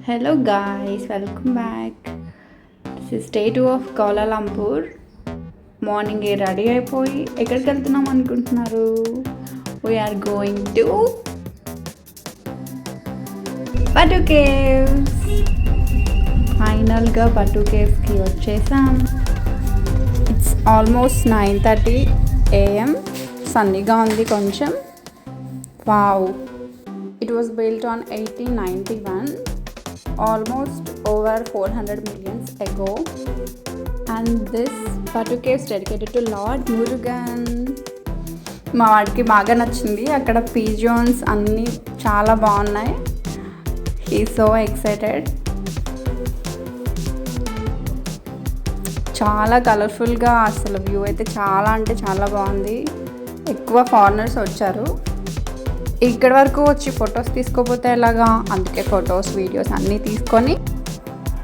Hello guys, welcome back. This is day 2 of Kuala Lumpur. Morning ready అయిపోయి ఎక్కడికి వెళ్తున్నాం అనుకుంటున్నారు? We're going to Batu caves. ఫైనల్గా Batu కేవ్స్కి వచ్చేసాం. It's almost 9:30 AM. సన్నీగా ఉంది కొంచెం. Wow, it was built on 1891, almost over 400 millions ago, and this Batu Cave is dedicated to Lord Murugan. మా వాడికి బాగా నచ్చింది. అక్కడ పిజోన్స్ అన్నీ చాలా బాగున్నాయి. He so excited. చాలా కలర్ఫుల్గా అసలు వ్యూ అయితే చాలా అంటే చాలా బాగుంది. ఎక్కువ ఫారినర్స్ వచ్చారు. ఇక్కడ వరకు వచ్చి ఫొటోస్ తీసుకోపోతే ఎలాగా, అందుకే ఫొటోస్ వీడియోస్ అన్నీ తీసుకొని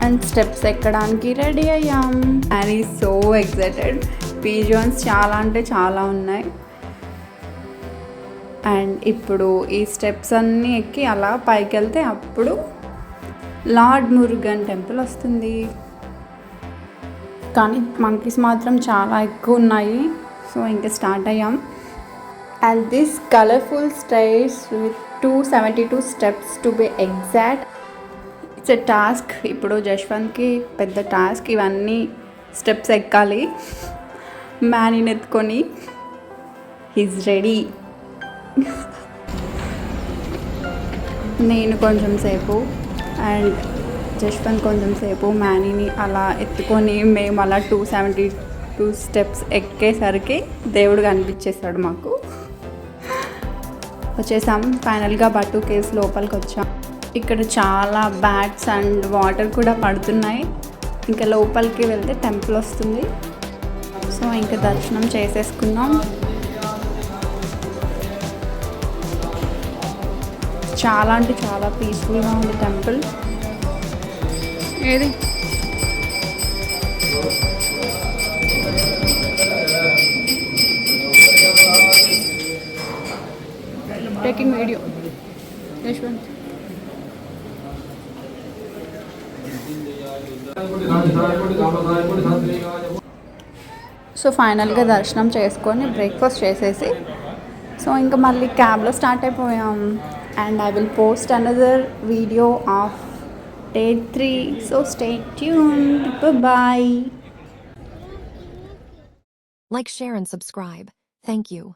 అండ్ స్టెప్స్ ఎక్కడానికి రెడీ అయ్యాం. అండ్ ఈ సో ఎక్సైటెడ్. పిజోన్స్ చాలా అంటే చాలా ఉన్నాయి. అండ్ ఇప్పుడు ఈ స్టెప్స్ అన్నీ ఎక్కి అలా పైకి వెళ్తే అప్పుడు లార్డ్ మురుగన్ టెంపుల్ వస్తుంది. కానీ మంకీస్ మాత్రం చాలా ఎక్కువ ఉన్నాయి. సో ఇంకా స్టార్ట్ అయ్యాం. And this colorful stairs with 272 steps to be exact. It's a task. ఇప్పుడు జశ్వంత్కి పెద్ద టాస్క్. ఇవన్నీ స్టెప్స్ ఎక్కాలి. మ్యానీని ఎత్తుకొని హీస్ రెడీ. నేను కొంచెం సేపు అండ్ జశ్వంత్ కొంచెం సేపు మ్యానీని అలా ఎత్తుకొని మేము అలా 272 స్టెప్స్ ఎక్కేసరికి దేవుడు కనిపించేశాడు మాకు. వచ్చేసాం. ఫైనల్గా బటు కేవ్స్ లోపలికి వచ్చాం. ఇక్కడ చాలా బ్యాట్స్ అండ్ వాటర్ కూడా పడుతున్నాయి. ఇంకా లోపలికి వెళ్తే టెంపుల్ వస్తుంది. సో ఇంకా దర్శనం చేసేసుకున్నాం. చాలా అంటే చాలా పీస్ఫుల్గా ఉంది టెంపుల్. ఏది టేకింగ్ వీడియో యశ్వంత్. సో ఫైనల్గా దర్శనం చేసుకొని బ్రేక్ఫాస్ట్ చేసేసి సో ఇంకా మళ్ళీ క్యాబ్లో స్టార్ట్ అయిపోయాం. And I will post another video of day 3. So stay tuned. Bye. Like, share and subscribe. Thank you.